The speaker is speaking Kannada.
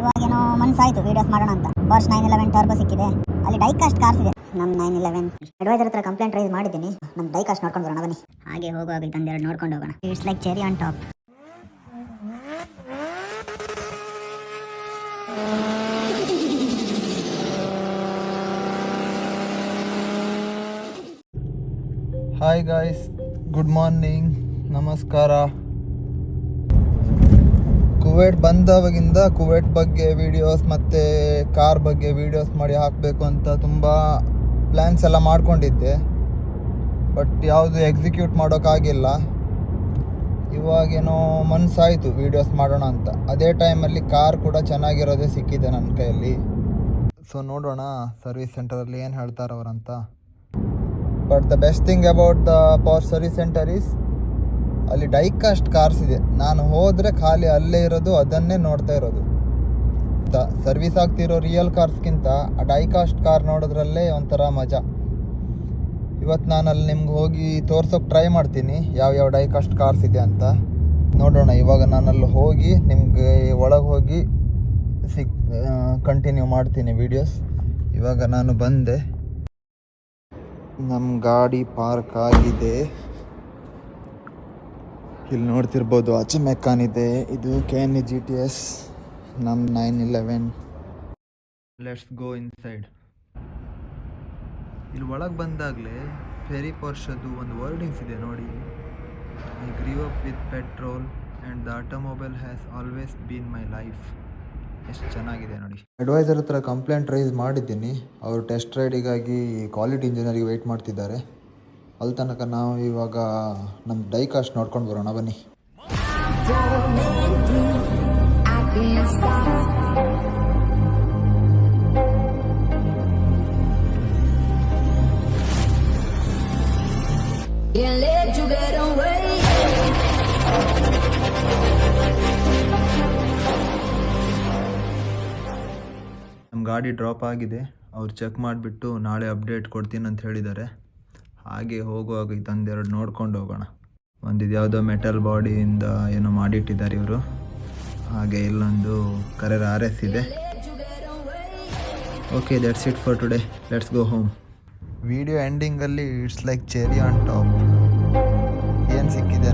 ಇವಾಗೇನೋ ಮನಸ್ಸಾಯ್ತು ವೀಡಿಯೋಸ್ ಮಾಡೋಣ ಅಂತ. Porsche 911 ಟರ್ಬೋ ಸಿಕ್ಕಿದೆ, ಅಲ್ಲಿ ಡೈಕಾಸ್ಟ್ ಕಾರ್ಸ್ ಇದೆ. ನಮ್ಮ 911 ಅಡ್ವೈಸರ್ ಹತ್ರ ಕಂಪ್ಲೇಂಟ್ ರೈಸ್ ಮಾಡಿದ್ದೀನಿ. ನಮ್ಮ ಡೈಕಾಸ್ಟ್ ನೋಡ್ಕೊಂಡು ಬರೋಣ ಬನ್ನಿ. ಹಾಗೆ ಹೋಗುವಾಗ ಇದೊಂದೆರಡು ನೋಡ್ಕೊಂಡು ಹೋಗೋಣ. It's like cherry on top. Hi guys, good morning, ನಮಸ್ಕಾರ. ಕುವೈಟ್ ಬಂದವಾಗಿಂದ ಕುವೈಟ್ ಬಗ್ಗೆ ವೀಡಿಯೋಸ್ ಮತ್ತು ಕಾರ್ ಬಗ್ಗೆ ವೀಡಿಯೋಸ್ ಮಾಡಿ ಹಾಕಬೇಕು ಅಂತ ತುಂಬ ಪ್ಲ್ಯಾನ್ಸ್ ಎಲ್ಲ ಮಾಡ್ಕೊಂಡಿದ್ದೆ. ಬಟ್ ಯಾವುದು ಎಕ್ಸಿಕ್ಯೂಟ್ ಮಾಡೋಕ್ಕಾಗಿಲ್ಲ. ಇವಾಗೇನೋ ಮನಸ್ಸಾಯಿತು ವೀಡಿಯೋಸ್ ಮಾಡೋಣ ಅಂತ. ಅದೇ ಟೈಮಲ್ಲಿ ಕಾರ್ ಕೂಡ ಚೆನ್ನಾಗಿರೋದೇ ಸಿಕ್ಕಿದೆ ನನ್ನ ಕೈಯಲ್ಲಿ. ಸೊ ನೋಡೋಣ ಸರ್ವಿಸ್ ಸೆಂಟರಲ್ಲಿ ಏನು ಹೇಳ್ತಾರೆ ಅವರಂತ. But the best thing about the Porsche service centre is ಅಲ್ಲಿ ಡೈಕಾಸ್ಟ್ ಕಾರ್ಸ್ ಇದೆ. ನಾನು ಹೋದರೆ ಖಾಲಿ ಅಲ್ಲೇ ಇರೋದು, ಅದನ್ನೇ ನೋಡ್ತಾ ಇರೋದು. ಸರ್ವಿಸ್ ಆಗ್ತಿರೋ ರಿಯಲ್ ಕಾರ್ಸ್ಗಿಂತ ಆ ಡೈಕಾಸ್ಟ್ ಕಾರ್ ನೋಡೋದ್ರಲ್ಲೇ ಒಂಥರ ಮಜಾ. ಇವತ್ತು ನಾನು ಅಲ್ಲಿ ನಿಮ್ಗೆ ಹೋಗಿ ತೋರ್ಸೋಕೆ ಟ್ರೈ ಮಾಡ್ತೀನಿ ಯಾವ ಡೈಕಾಸ್ಟ್ ಕಾರ್ಸ್ ಇದೆ ಅಂತ. ನೋಡೋಣ. ಇವಾಗ ನಾನಲ್ಲಿ ಹೋಗಿ ನಿಮಗೆ ಒಳಗೆ ಹೋಗಿ ಕಂಟಿನ್ಯೂ ಮಾಡ್ತೀನಿ ವೀಡಿಯೋಸ್. ಇವಾಗ ನಾನು ಬಂದೆ, ನಮ್ಮ ಗಾಡಿ ಪಾರ್ಕ್ ಆಗಿದೆ. ಇಲ್ಲಿ ನೋಡ್ತಿರ್ಬೋದು ಆಚೆ ಮೆಕ್ಕಾನ್ ಇದೆ. ಇದು KN GTS ನಮ್ಮ 911. Let's go inside. ಇಲ್ಲಿ ಒಳಗೆ ಬಂದಾಗಲೇ ಫೆರಿ ಪೋರ್ಷದು ಒಂದು ವರ್ಡಿಂಗ್ಸ್ ಇದೆ ನೋಡಿ. I grew up with petrol and the automobile has always been my life. ಎಷ್ಟು ಚೆನ್ನಾಗಿದೆ ನೋಡಿ. ಅಡ್ವೈಸರ್ ಹತ್ರ ಕಂಪ್ಲೇಂಟ್ ರೈಸ್ ಮಾಡಿದ್ದೀನಿ. ಅವರು ಟೆಸ್ಟ್ ರೈಡಿಗಾಗಿ ಕ್ವಾಲಿಟಿ ಇಂಜಿನಿಯರಿಗೆ ವೆಯ್ಟ್ ಮಾಡ್ತಿದ್ದಾರೆ. ಅಲ್ಲಿ ತನಕ ನಾವು ಇವಾಗ ನಮ್ಮ ಡೈಕಾಸ್ಟ್ ನೋಡ್ಕೊಂಡು ಬರೋಣ ಬನ್ನಿ. ನಮ್ಮ ಗಾಡಿ ಡ್ರಾಪ್ ಆಗಿದೆ. ಅವ್ರು ಚೆಕ್ ಮಾಡಿಬಿಟ್ಟು ನಾಳೆ ಅಪ್ಡೇಟ್ ಕೊಡ್ತೀನಿ ಅಂತ ಹೇಳಿದ್ದಾರೆ. ಹಾಗೆ ಹೋಗುವಾಗ ಇದೊಂದೆರಡು ನೋಡ್ಕೊಂಡು ಹೋಗೋಣ. ಒಂದಿದು ಯಾವುದೋ ಮೆಟಲ್ ಬಾಡಿಯಿಂದ ಏನೋ ಮಾಡಿಟ್ಟಿದ್ದಾರೆ ಇವರು. ಹಾಗೆ ಇಲ್ಲೊಂದು ಕರೆರ್ RS ಇದೆ. Okay, that's it for today. Let's go home. Video ಎಂಡಿಂಗಲ್ಲಿ it's like cherry on top ಏನು ಸಿಕ್ಕಿದೆ